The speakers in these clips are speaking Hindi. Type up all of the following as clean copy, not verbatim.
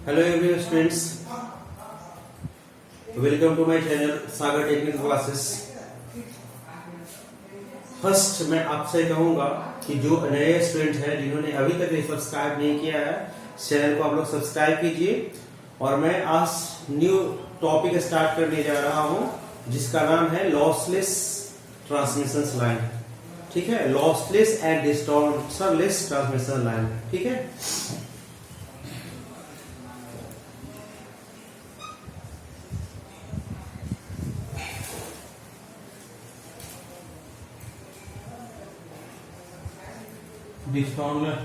Hello everyone students, welcome to my channel Sagar technical classes. First मैं आपसे कहूंगा कि जो नए स्टूडेंट हैं जिन्होंने अभी तक सब्सक्राइब नहीं किया है, चैनल को आप लोग सब्सक्राइब कीजिए। और मैं आज न्यू टॉपिक स्टार्ट करने जा रहा हूं जिसका नाम है लॉसलेस ट्रांसमिशन लाइन। ठीक है, लॉसलेस एंड डिस्टॉर्शनलेस ट्रांसमिशन लाइन। ठीक है,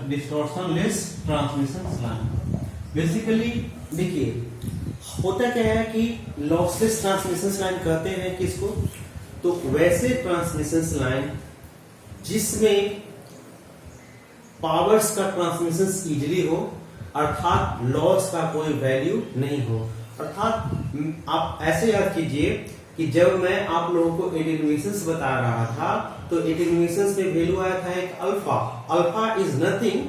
डिस्टॉर्शनलेस ट्रांसमिशन लाइन। बेसिकली देखिए होता क्या है कि लॉसलेस ट्रांसमिशन लाइन कहते हैं किसको, तो वैसे ट्रांसमिशन लाइन जिसमें पावर्स का ट्रांसमिशन इजीली हो, अर्थात लॉस का कोई वैल्यू नहीं हो। अर्थात आप ऐसे याद कीजिए कि जब मैं आप लोगों को एटेन्यूएशंस बता रहा था तो एटेन्यूएशंस में वैल्यू आया था एक alpha. Alpha is nothing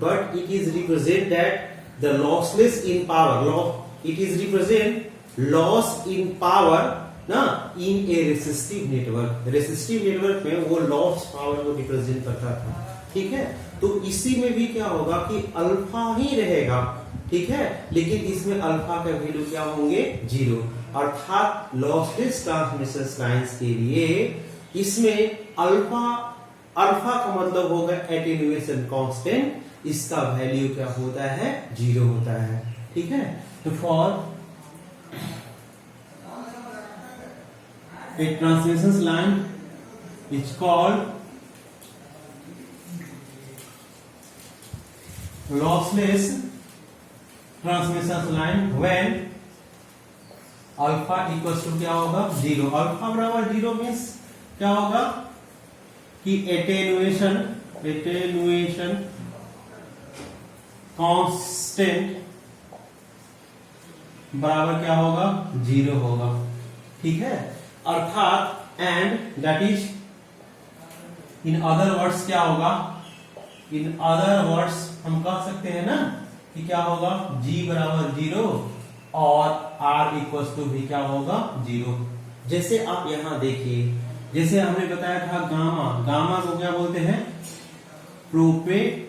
but it is represent that the lossless in power. It is represent loss in power ना इन ए रेसिस्टिव नेटवर्क। रेसिस्टिव नेटवर्क में वो लॉस पावर को रिप्रेजेंट करता था। ठीक है, तो इसी में भी क्या होगा कि अल्फा ही रहेगा। ठीक है, लेकिन इसमें अल्फा का वैल्यू क्या होंगे, 0। अर्थात लॉसलेस ट्रांसमिशन लाइंस के लिए इसमें अल्फा का मतलब होगा एटेन्यूएशन कांस्टेंट, इसका वैल्यू क्या होता है, 0 होता है। ठीक है, तो for a transmission line is called lossless transmission line when alpha equal to क्या होगा, 0। अल्फा बराबर 0 मीन्स क्या होगा कि एटेन्यूएशन कांस्टेंट बराबर क्या होगा, 0 होगा। ठीक है, अर्थात and that is in other words क्या होगा, इन अदर वर्ड्स हम कह सकते हैं ना कि क्या होगा, G बराबर 0 और R इक्वल टू भी क्या होगा, 0। जैसे आप यहां देखिए, जैसे हमने बताया था गामा को क्या बोलते हैं, प्रोपेगेशन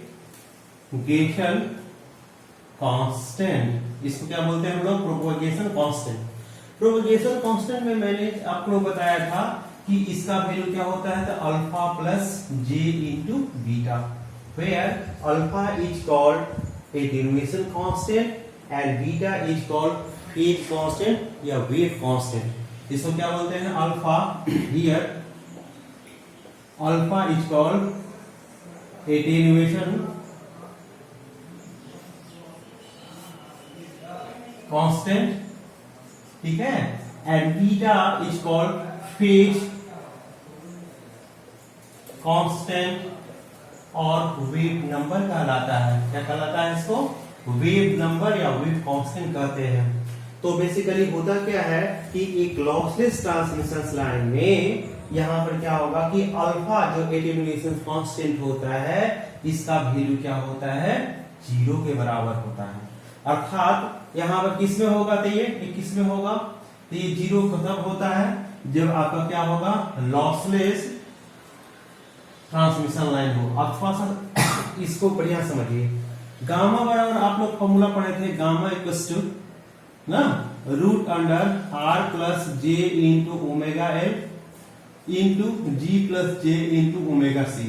कांस्टेंट। इसको क्या बोलते हैं हम लोग, प्रोपेगेशन कांस्टेंट। प्रोपेगेशन कांस्टेंट में मैंने आपको बताया था कि इसका वैल्यू क्या होता है, तो alpha plus J into beta, where alpha is called attenuation constant and beta is called phase constant या वेव कांस्टेंट। इसको क्या बोलते हैं, alpha. Here alpha is called attenuation constant. ठीक है, and beta is called phase constant और वेव नंबर कहलाता है। क्या कहलाता है इसको, वेव नंबर या वेव कांस्टेंट कहते हैं। तो बेसिकली होता क्या है कि एक लॉसलेस ट्रांसमिशन लाइन में यहां पर क्या होगा कि अल्फा जो एटेन्यूएशन कांस्टेंट होता है, इसका वैल्यू क्या होता है, 0 के बराबर होता है। अर्थात यहां पर किस में होगा, तो ये किस में होगा, तो ये 0 कब होता है, जब आपका क्या होगा, लॉसलेस ट्रांसमिशन लाइन हो। अथवा इसको बढ़िया समझिए, गामा बराबर आप लोग फॉर्मूला पढ़े थे, गामा इक्वल्स टू ना root under R plus J into omega L into G plus J into omega C.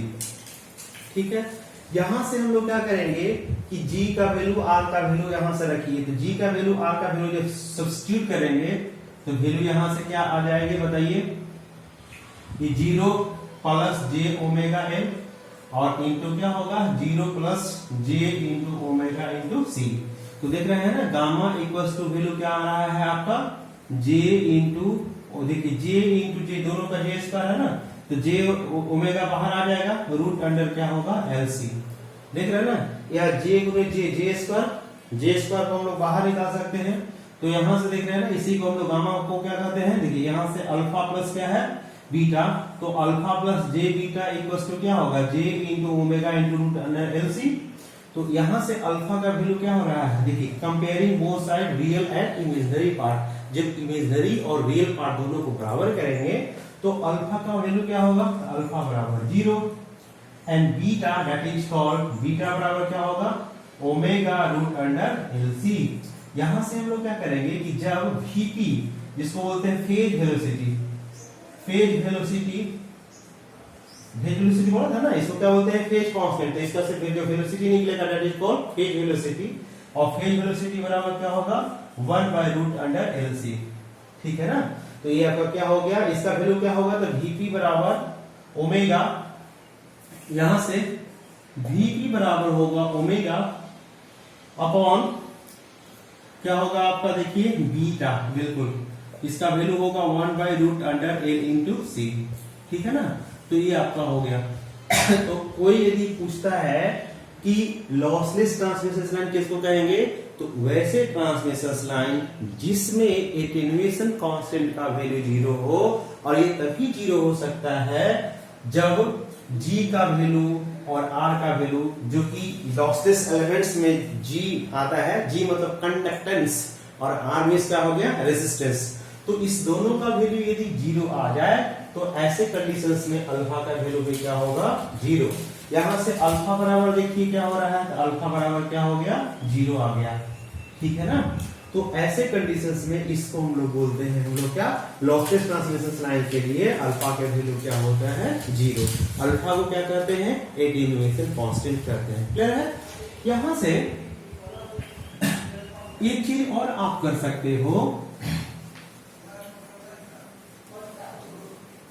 ठीक है, यहां से हम लोग क्या करेंगे कि G का वैल्यू R का वैल्यू यहां से रखिए, तो G का वैल्यू R का वैल्यू जब सब्स्टिट्यूट करेंगे तो वैल्यू यहां से क्या आ जाएंगे, बताइए, ये 0 प्लस जे ओमेगा एल और इंटू क्या होगा, 0 plus J into omega into सी। तो देख रहे हैं ना, गामा इक्वल्स टू वैल्यू क्या आ रहा है आपका, जे इंटू, देखिए जे इंटू जे, दोनों का जे स्क्वायर है ना, तो जे ओमेगा बाहर आ जाएगा, रूट अंडर क्या होगा, एलसी। देख रहे हैं ना, या जे गुणे जे स्क्वायर को हम लोग बाहर निकाल सकते हैं। तो यहां से देख रहे हैं ना, इसी को हम लोग गामा को क्या कहते हैं, देखिए यहां से अल्फा प्लस क्या है, बीटा, तो alpha plus J beta equals to क्या होगा, J into omega into root under LC. तो यहां से अल्फा का वैल्यू क्या हो रहा है, देखिए comparing both side real and imaginary part, जब इमेजिनरी और रियल पार्ट दोनों को बराबर करेंगे तो अल्फा का वैल्यू क्या होगा, अल्फा बराबर 0 and beta that is called, beta बराबर क्या होगा, ओमेगा रूट अंडर एलसी। यहां से हम लोग क्या करेंगे कि जब vp जिसको बोलते हैं फेज वेलोसिटी, फेज वेलोसिटी बोला था ना, इसको क्या बोलते हैं, फेज कांस्टेंट, तो इसका से जो वेलोसिटी निकलेगा that is called phase velocity, और फेज वेलोसिटी बराबर क्या होगा 1 बाय रूट अंडर एलसी, ठीक है ना। तो ये आपका क्या हो गया, इसका वैल्यू क्या होगा, तो vp बराबर ओमेगा, यहां से vp बराबर होगा ओमेगा अपॉन क्या होगा आपका, देखिए बीटा, बिल्कुल इसका वैल्यू होगा 1 by root under L into C, ठीक है ना। तो ये आपका हो गया। तो कोई यदि पूछता है कि लॉसलेस ट्रांसमिशन लाइन किसको कहेंगे, तो वैसे ट्रांसमिशन लाइन जिसमें एटेन्युएशन कांस्टेंट का वैल्यू 0 हो, और ये तभी 0 हो सकता है जब G का वैल्यू और R का वैल्यू, जो कि लॉसलेस एलिमेंट्स में G आता है, G मतलब कंडक्टेंस और R में क्या हो गया, रेजिस्टेंस, तो इस दोनों का वैल्यू यदि 0 आ जाए तो ऐसे कंडीशंस में अल्फा का वैल्यू भी क्या होगा, 0। यहां से अल्फा बराबर देखिए क्या हो रहा है, तो अल्फा बराबर क्या हो गया, 0 आ गया, ठीक है ना। तो ऐसे कंडीशंस में इसको हम लोग बोलते हैं, हम लोग क्या, लॉसलेस ट्रांसमिशन लाइन के लिए अल्फा का वैल्यू क्या होता है, 0। अल्फा को क्या कहते हैं, एटेन्युएशन कांस्टेंट कहते हैं, क्लियर है। यहां से एक चीज और आप कर सकते हो,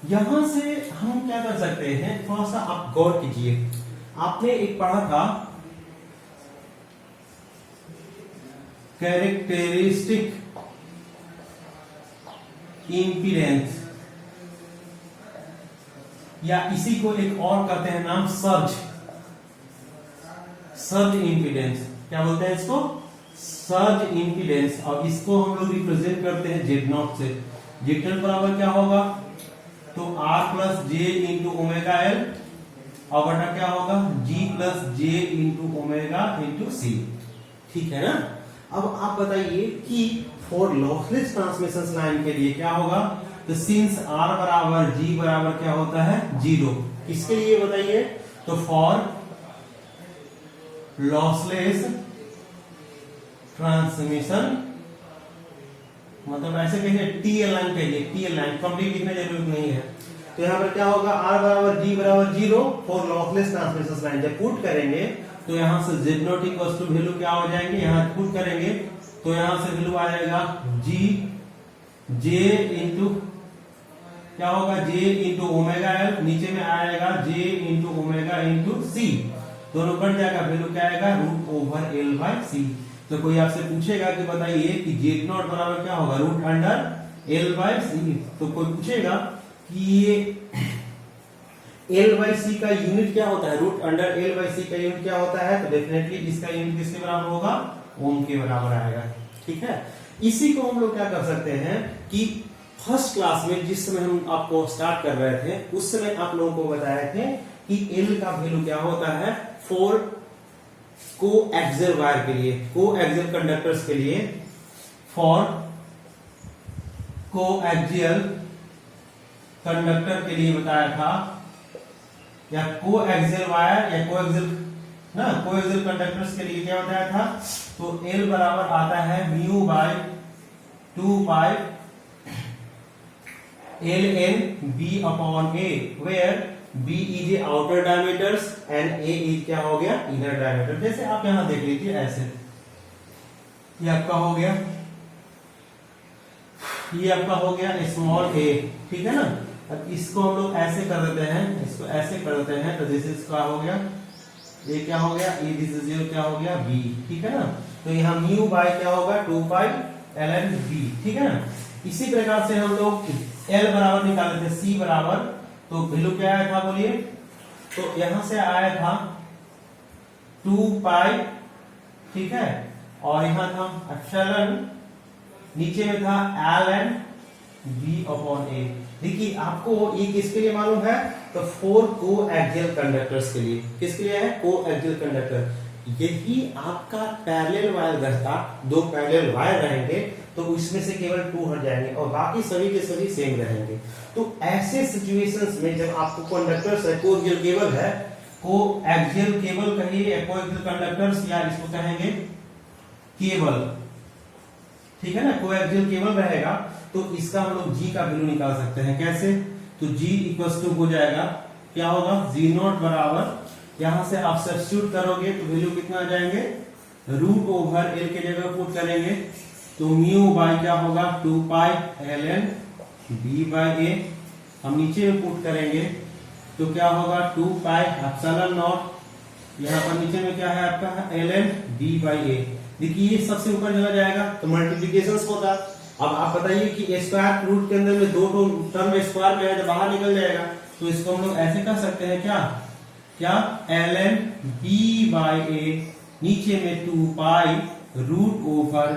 यहां से हम क्या कर सकते हैं, थोड़ा सा आप गौर कीजिए, आपने एक पढ़ा था कैरेक्टरिस्टिक इंपीडेंस, या इसी को एक और कहते हैं नाम सर्ज, सर्ज इंपीडेंस, क्या बोलते हैं इसको, सर्ज इंपीडेंस, और इसको हम लोग रिप्रेजेंट करते हैं Z0 से। Z0 बराबर क्या होगा, तो R plus J into omega L, और बटा क्या होगा, G plus J into omega into C, ठीक है ना। अब आप बताइए कि फॉर लॉसलेस ट्रांसमिशन लाइन के लिए क्या होगा, तो सिंस R बराबर G बराबर क्या होता है, 0, किसके लिए बताइए, तो फॉर लॉसलेस ट्रांसमिशन, मतलब ऐसे कहिए टीएल लाइन कहिए, टीएल लाइन कंप्लीट लिखने की जरूरत नहीं है। तो यहाँ पर क्या होगा, R बराबर G बराबर 0 फॉर लॉसलेस ट्रांसमिशन लाइन, जब पुट करेंगे तो यहाँ से Z0 इक्वल्स टू वैल्यू क्या हो जाएंगे, यहाँ पुट करेंगे तो यहाँ से वैल्यू आ जाएगा G J इंटू क्या होगा, J इंटू ओमेगा एल, नीचे में आएगा J इंटू ओमेगा इंटू सी, दोनों कट जाएगा, वैल्यू क्या आएगा, रूट ओवर एल बाय सी। तो कोई आपसे पूछेगा कि बताइए कि Z0 बराबर क्या होगा, रूट अंडर एल बाय सी, तो कोई पूछेगा कि ये एल बाई सी का यूनिट क्या होता है, रूट अंडर एल बाई सी का यूनिट क्या होता है, तो डेफिनेटली इसका यूनिट किसके बराबर होगा, ओम के बराबर आएगा, ठीक है। इसी को हम लोग क्या कर सकते हैं कि फर्स्ट क्लास में जिस समय हम आपको स्टार्ट कर रहे थे, उस समय आप लोगों को बताए थे कि एल का वैल्यू क्या होता है फॉर को एक्सियल वायर के लिए, को एक्सियल कंडक्टर्स के लिए, फॉर को एक्सियल कंडक्टर के लिए बताया था, या को एक्सियल वायर या को एक्सियल ना, को एक्सियल कंडक्टर्स के लिए क्या बताया था, तो L बराबर आता है mu by 2 pi ln B upon A, where B is A outer diameters and A is क्या हो गया, इनर डायमीटर। जैसे आप यहां देख लीजिए ऐसे, ये आपका हो गया, ये आपका हो गया स्मॉल a, ठीक है ना। अब इसको हम लोग ऐसे कर देते हैं, इसको ऐसे कर देते हैं, तो दिस इज क्या हो गया, ये क्या हो गया, ये दिस इज क्या हो गया, b, ठीक है ना। तो यहाँ म्यू बाय क्या होगा 2 पाई ln b, ठीक है ना। इसी प्रकार से हम लोग L बराबर निकाले थे C बराबर, तो वैल्यू क्या आया था बोलिए, तो यहां से आया था 2 पाई, ठीक है, और यहां था एप्सिलॉन, नीचे में था ln b अपॉन a। देखिए आपको ये किसके लिए मालूम है, तो 4 को एक्सियल कंडक्टर्स के लिए, किसके लिए है, को एक्सियल कंडक्टर। यही आपका पैरेलल वायर रहता, दो पैरेलल वायर रहेंगे तो उसमें से केवल 2 हट जाएंगे और बाकी सभी के सभी सेम रहेंगे। तो ऐसे सिचुएशंस में जब आपको कंडक्टर्स है, कोएक्सियल केबल है, कोएक्सियल केबल कहिए या कोएक्सियल कंडक्टर्स या इसको कहेंगे केबल, ठीक है ना, कोएक्सियल केबल रहेगा तो इसका हम लोग जी का वैल्यू निकाल सकते हैं। कैसे? तो जी इक्वल टू हो जाएगा, क्या होगा, जी नॉट बराबर, यहां से आप सब्स्टिट्यूट करोगे तो वैल्यू कितना आ जाएंगे, रूट ओवर एल के जगह पुट करेंगे तो म्यू बाय क्या होगा 2 pi L N B by A, हम नीचे में पुट करेंगे तो क्या होगा 2 पाई एप्सिलॉन नॉट, यहाँ पर नीचे में क्या है आपका एल एन बी बाई ए। देखिए ये सबसे ऊपर चला जाएगा तो मल्टीप्लिकेशन होगा। अब आप बताइए कि स्क्वायर रूट के अंदर में दो टर्म स्क्वायर में है तो बाहर निकल जाएगा, तो इसको हम लोग ऐसे कर सकते हैं क्या L N B by A, नीचे में 2 pi root over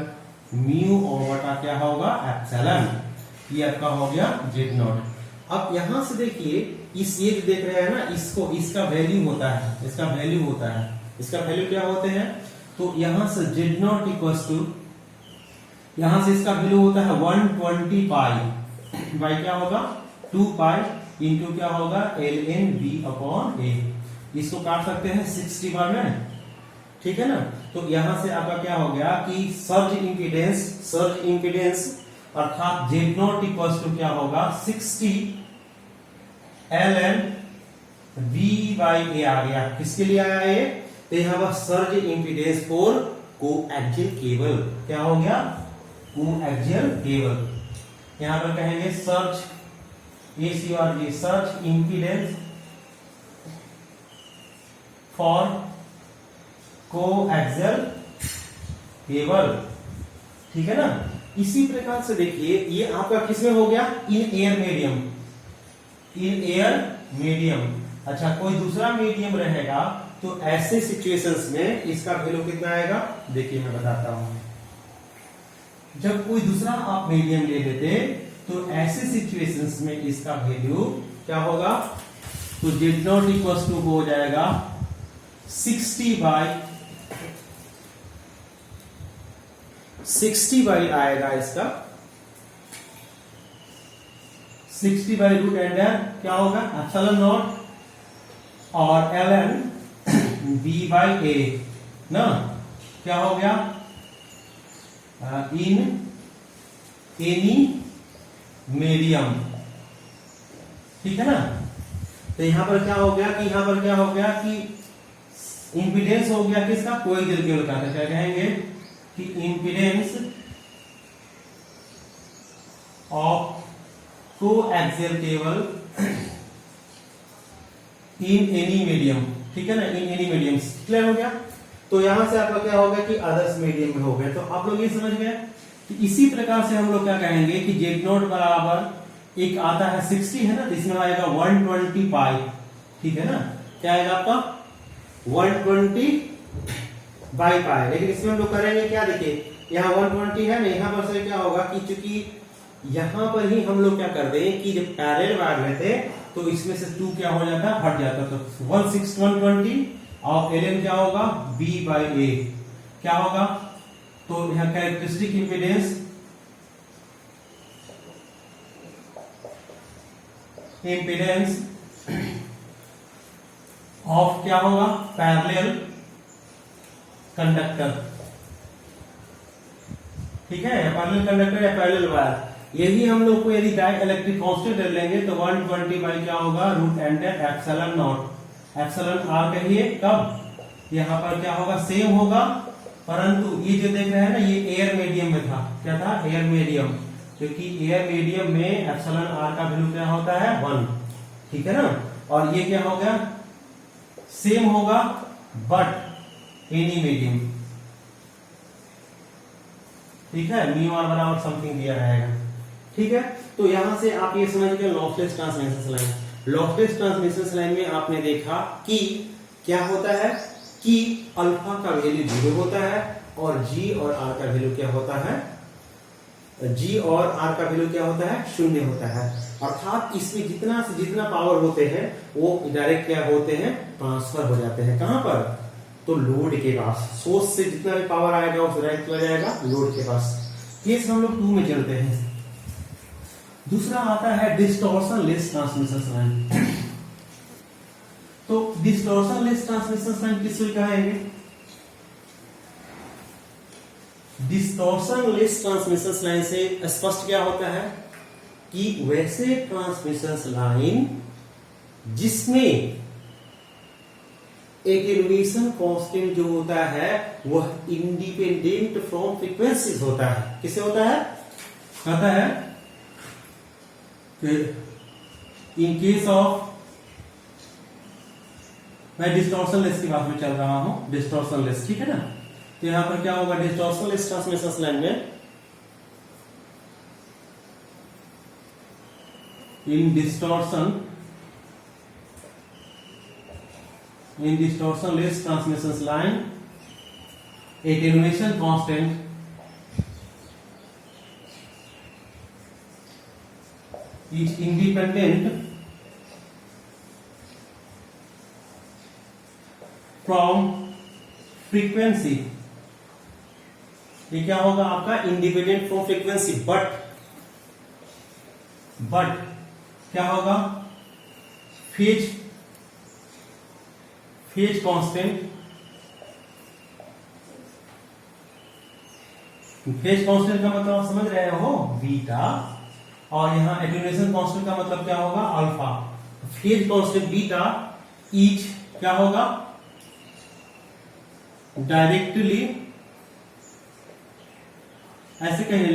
mu over क्या होगा एप्सिलॉन, ये आपका हो गया जेड नॉट। अब यहां से देखिए इस ये जो देख रहे हैं ना, इसको इसका वैल्यू होता है, इसका वैल्यू होता है, इसका वैल्यू क्या होते हैं, तो यहां से जेड नॉट इक्वल्स टू, यहां से इसका वैल्यू होता है 120 पाई बाई क्या होगा 2 पाई इंटू क्या होगा एल एन बी अपॉन ए, इसको काट सकते हैं 60 बार में, ठीक है ना। तो यहां से आपका क्या हो गया कि सर्ज इंपीडेंस अर्थात जेड नॉट इक्वल्स टू क्या होगा 60 एल एन बी बाई ए आ गया। किसके लिए आया ये, तो यहां पर surge impedance for coaxial cable, क्या हो गया कोएक्सियल केबल, यहां पर कहेंगे surge ACRG surge impedance for coaxial cable, ठीक है ना। इसी प्रकार से देखिए ये आपका किसमें हो गया, in air medium, in air medium. अच्छा कोई दूसरा मीडियम रहेगा तो ऐसे सिचुएशंस में इसका वैल्यू कितना आएगा, देखिए मैं बताता हूं। जब कोई दूसरा आप मीडियम ले लेते तो ऐसे सिचुएशंस में इसका वैल्यू क्या होगा, तो जेड नॉट इक्वल टू हो जाएगा 60 बाई आएगा इसका 60 बाई रूट अंडर क्या होगा एप्सिलॉन नॉट और एल एन बी बाई ए ना, क्या हो गया इन एनी मीडियम, ठीक है ना। तो यहां पर क्या हो गया कि यहां पर क्या हो गया कि इंपीडेंस हो गया किसका, कोएक्सियल केबल का, क्या कहेंगे कि impedance of coaxial cable in any medium, ठीक है ना, इन एनी मीडियम, क्लियर हो गया। तो यहां से आपका क्या होगा कि अदर्स मीडियम में हो गया। तो आप लोग ये समझ गए कि इसी प्रकार से हम लोग क्या कहेंगे कि जेड नॉट बराबर एक आता है 60 है ना, तो इसमें आएगा 120 पाई, ठीक है ना, क्या आएगा आपका 120 बाई पाई। लेकिन इसमें हम लोग करेंगे क्या, देखिए यहाँ 120 है ना, यहाँ पर से क्या होगा कि चूंकि यहां पर ही हम लोग क्या कर दें कि जब पैरेलल वायर रहते तो इसमें से 2 क्या हो जाता हट जाता, तो 120 और एल एन क्या होगा बी बाई ए क्या होगा, तो यहां कैरेक्टरिस्टिक इंपीडेंस ऑफ क्या होगा पैरेलल कंडक्टर, ठीक है, पैरेलल कंडक्टर या पैरेलल वायर। यही हम लोग को यदि डाई इलेक्ट्रिक कांस्टेंट ले लेंगे तो 120 बाई क्या होगा root under epsilon not, epsilon R कहिए, कब यहां पर क्या होगा सेम होगा, परंतु ये जो देख रहे हैं ना ये एयर मीडियम में था, क्या था एयर मीडियम, क्योंकि एयर मीडियम में एप्सिलॉन आर का वैल्यू क्या होता है 1, ठीक है ना। और ये क्या हो गया सेम होगा बट एनी मीडियम, ठीक है, म्यू आर बराबर समथिंग दिया रहेगा, ठीक है। तो यहां से आप ये समझ गए lossless transmission line. Lossless transmission line में आपने देखा कि क्या होता है कि अल्फा का वैल्यू 0 होता है और जी और आर का वैल्यू क्या होता है, जी और आर का वैल्यू क्या होता है 0 होता है। अर्थात इसमें जितना से जितना पावर होते हैं वो डायरेक्ट क्या होते हैं ट्रांसफर हो जाते हैं, कहां पर तो लोड के पास, सोर्स से जितना भी पावर आएगा वो डायरेक्ट चला जाएगा लोड के पास। केस हम लोग 2 में चलते हैं। दूसरा आता है डिस्टॉर्शन लेस ट्रांसमिशन लाइन। तो डिस्टॉर्शन लेस ट्रांसमिशन लाइन किसको कहेंगे? डिस्टॉर्शन लेस ट्रांसमिशन लाइन से स्पष्ट क्या होता है कि वैसे ट्रांसमिशन लाइन जिसमें एटेन्यूएशन कांस्टेंट जो होता है वह इंडिपेंडेंट फ्रॉम फ्रीक्वेंसीज होता है। किससे होता है? कहता है कि इन केस ऑफ, मैं डिस्टॉर्शन लेस की बात में चल रहा हूं, डिस्टॉर्शन लेस, ठीक है ना। तो यहां पर क्या होगा डिस्टॉर्शन लेस ट्रांसमिशन लाइन में, in distortion less transmission line attenuation constant is independent from frequency। ये क्या होगा आपका? इंडिपेंडेंट फ्रॉम फ्रीक्वेंसी, बट क्या होगा? फेज कांस्टेंट, फेज कांस्टेंट का मतलब आप समझ रहे हो, बीटा, और यहां एटेन्यूएशन कांस्टेंट का मतलब क्या होगा? Alpha. Phase constant beta each क्या होगा? डायरेक्टली, ऐसे कहें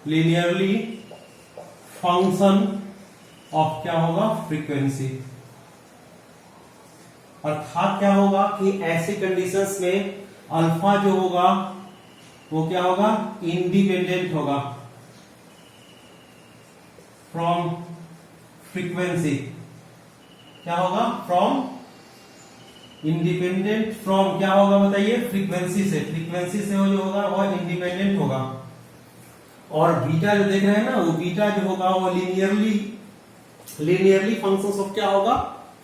लीनियरली फंक्शन ऑफ क्या होगा? फ्रीक्वेंसी। अर्थात क्या होगा कि ऐसे कंडीशंस में अल्फा जो होगा वो क्या होगा? इंडिपेंडेंट होगा फ्रॉम फ्रीक्वेंसी। क्या होगा? फ्रॉम, इंडिपेंडेंट फ्रॉम क्या होगा बताइए? फ्रीक्वेंसी से। फ्रीक्वेंसी से वो जो होगा वो इंडिपेंडेंट होगा। और बीटा जो देख रहे हैं ना, वो बीटा जो होगा वो लीनियरली फंक्शंस ऑफ क्या होगा?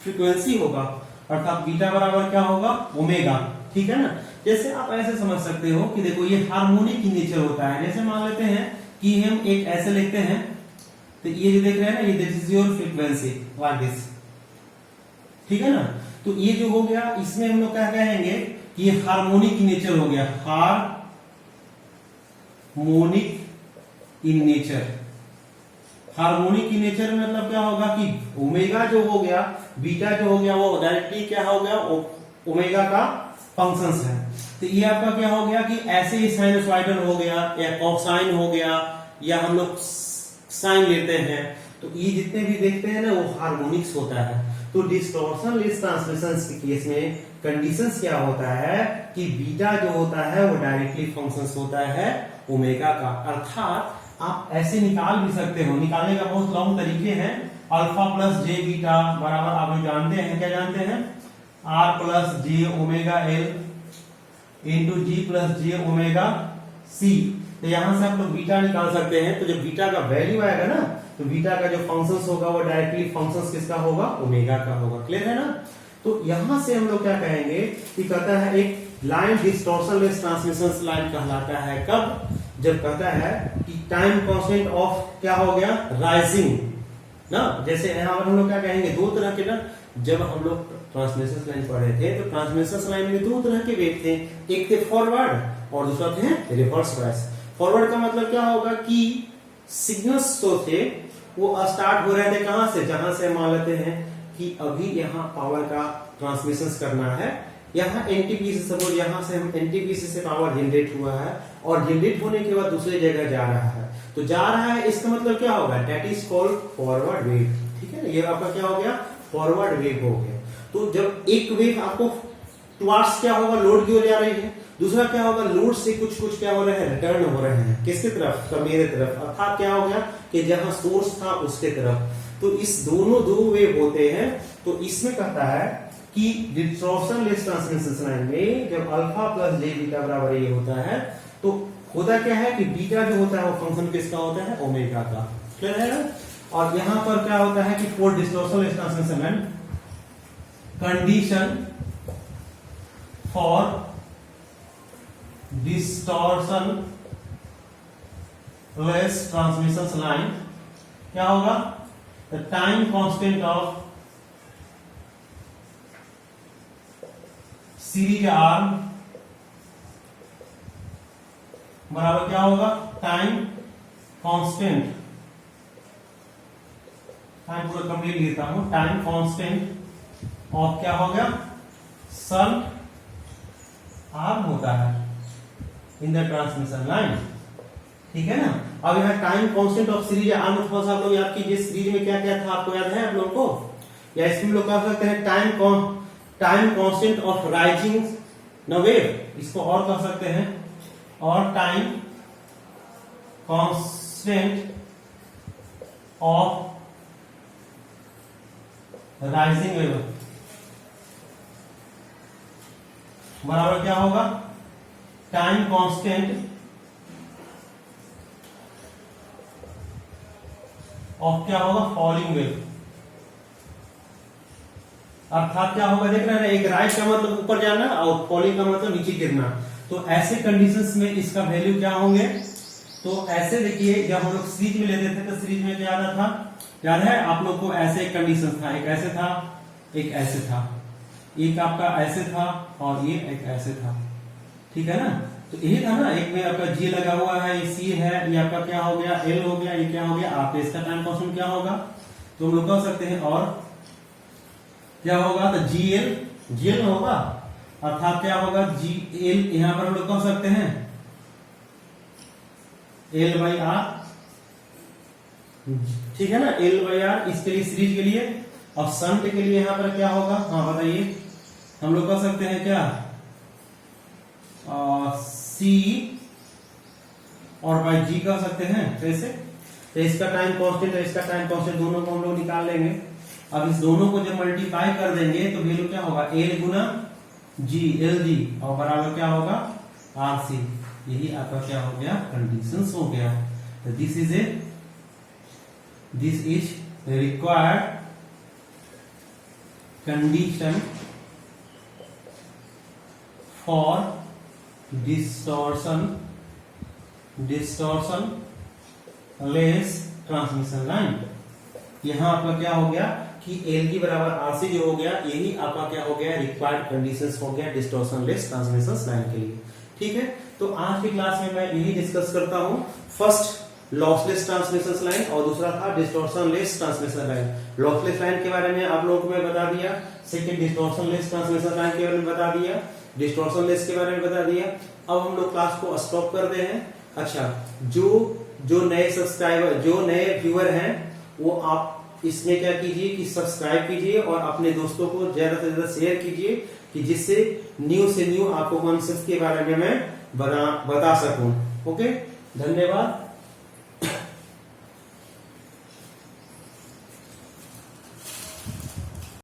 फ्रीक्वेंसी होगा। अर्थात बीटा बराबर क्या होगा? ओमेगा। ठीक है ना। जैसे आप ऐसे समझ सकते हो कि देखो ये हार्मोनिक इन नेचर होता है। जैसे मान लेते हैं कि हम एक ऐसे लिखते हैं, तो ये जो देख रहे हैं ना, ये this is your frequency like this, ठीक है ना। तो ये जो हो गया, इसमें हम लोग क्या कहेंगे कि ये हार्मोनिक इन नेचर हो गया, harmonic in nature. Harmonic in nature में मतलब क्या होगा कि ओमेगा जो हो गया, बीटा जो हो गया, वो डायरेक्टली क्या हो गया? ओमेगा का फंक्शंस है। तो ये आपका क्या हो गया कि ऐसे ही साइनसॉइडल हो गया या कोसाइन हो गया, या हम लोग साइन लेते हैं, तो ये जितने भी देखते हैं ना वो हार्मोनिक्स होता है। तो डिस्टॉर्शन लेस ट्रांसमिशन के केस में कंडीशंस क्या होता है कि बीटा जो होता है वो डायरेक्टली फंक्शंस होता है ओमेगा का। अर्थात आप ऐसे निकाल भी सकते हो, निकालने का बहुत लॉन्ग तरीके हैं। अल्फा प्लस जे बीटा बराबर आप लोग जानते हैं, क्या जानते हैं? R plus J omega L into G plus J omega C. तो यहां से आप लोग बीटा निकाल सकते हैं। तो जब बीटा का वैल्यू आएगा ना, तो बीटा का जो फंक्शंस होगा वो डायरेक्टली फंक्शंस किसका होगा? ओमेगा का होगा। क्लियर है ना। तो यहां से हम लोग क्या कहेंगे कि कहता है एक line distortion less transmission line कहलाता है। कब? जब कहता है कि टाइम कांस्टेंट ऑफ क्या हो गया? राइजिंग ना। जैसे यहां पर हम लोग क्या कहेंगे? दो तरह के ना, जब हम लोग ट्रांसमिशन लाइन पढ़े थे तो ट्रांसमिशन लाइन में दो तरह के वेव थे, एक थे फॉरवर्ड और दूसरा थे रिवर्स बायस। फॉरवर्ड का मतलब क्या होगा कि सिग्नल्स तो थे वो स्टार्ट हो रहे थे कहां से? जहां से मान लेते हैं कि अभी यहां पावर का ट्रांसमिशन करना है, यहाँ एनटीपीसी, सपोज यहाँ से हम एनटीपीसी से पावर जनरेट हुआ है और जनरेट होने के बाद दूसरी जगह जा रहा है, तो जा रहा है, इसका मतलब क्या होगा? That is called forward wave. ठीक है ना। ये आपका क्या हो गया? फॉरवर्ड वेव हो गया। तो जब एक वेव आपको टुवर्ड्स क्या होगा? लोड की ओर जा रही है, दूसरा क्या होगा? लोड से कुछ क्या हो रहा है? रिटर्न हो रहे हैं। किसकी तरफ? मेरे तरफ। अर्थात क्या हो गया कि जहां सोर्स था उसके तरफ। तो इस दोनों दो वेव होते हैं। तो इसमें कहता है कि डिस्टॉर्शन लेस ट्रांसमिशन लाइन में जब अल्फा प्लस जे बीटा बराबर ये होता है, तो होता क्या है कि बीटा जो होता है वो फंक्शन किसका होता है? ओमेगा का। क्लियर है ना। और यहां पर क्या होता है कि for distortionless transmission line condition for distortionless transmission line क्या होगा? The time constant of series arm बराबर क्या होगा? टाइम कांस्टेंट, टाइम पूरा कंप्लीट लिखता हूं, टाइम कांस्टेंट ऑफ क्या हो गया? शंट आर्म होता है इन द ट्रांसमिशन लाइन, ठीक है ना। अब यहाँ time constant of series arm थोड़ा सा आप लोग याद कीजिए, सीरीज में क्या क्या था आपको याद है आप लोगों को? या इसमें लोग कह सकते हैं टाइम कांस्टेंट ऑफ राइजिंग न वेव, इसको और कह सकते हैं, और time constant of rising wave बराबर क्या होगा? टाइम कांस्टेंट ऑफ क्या होगा? Falling wave. अर्थात क्या होगा देख रहे हैं, एक राइज का मतलब ऊपर जाना और फॉलिंग का मतलब नीचे गिरना। तो ऐसे कंडीशंस में इसका वैल्यू क्या होंगे? तो ऐसे देखिए, जब हम लोग सीरीज में लेते थे तो सीरीज में क्या आता था? याद है आप लोग को? ऐसे एक कंडीशन था, एक ऐसे था, एक ऐसे था, एक आपका ऐसे था और ये एक ऐसे था, ठीक है ना। तो यही था ना, एक में आपका जी लगा हुआ है, ये सी है, ये आपका क्या हो गया? एल हो गया, ये क्या हो गया? आपका इसका टाइम कांस्टेंट क्या होगा? तो हम लोग कह सकते हैं, और क्या होगा? तो जीएल होगा, अर्थात क्या होगा? जीएल, यहां पर हम लोग कह सकते हैं एल बाई आर, ठीक है ना, एल बाई आर इसके लिए, सीरीज के लिए। और शंट के लिए यहां पर क्या होगा? हाँ बताइए, हम लोग कह सकते हैं क्या? सी और बाई जी कह सकते हैं कैसे? तो इसका टाइम कांस्टेंट और इसका टाइम कांस्टेंट दोनों को हम लोग निकाल लेंगे। अब इस दोनों को जब मल्टीप्लाई कर देंगे तो वैल्यू क्या होगा? एल गुना जी, एल जी, और बराबर क्या होगा? R C. यही आपका क्या हो गया? कंडीशंस हो गया। तो this is required condition for distortionless transmission line. यहां आपका क्या हो गया कि एल जी बराबर आर सी जो हो गया, यही आपका क्या हो गया? रिक्वायर्ड कंडीशंस हो गया डिस्टॉर्शन लेस ट्रांसमिशन लाइन के लिए, ठीक है। तो आज की क्लास में मैं यही डिस्कस करता हूं, फर्स्ट लॉसलेस ट्रांसमिशन लाइन और दूसरा था distortion less transmission line. Lossless line के बारे में आप लोगों को मैं बता दिया, second distortion less transmission line के बारे में बता दिया, डिस्टॉर्शन लेस के बारे में बता दिया। अब हम लोग क्लास को स्टॉप करते हैं। अच्छा, जो नए सब्सक्राइबर, जो नए व्यूअर हैं, वो आप इसमें क्या कीजिए कि सब्सक्राइब कीजिए और अपने दोस्तों को ज्यादा से ज्यादा शेयर कीजिए, कि जिससे न्यू से न्यू आपको कॉन्सेप्ट के बारे में मैं बता सकूं। ओके, धन्यवाद।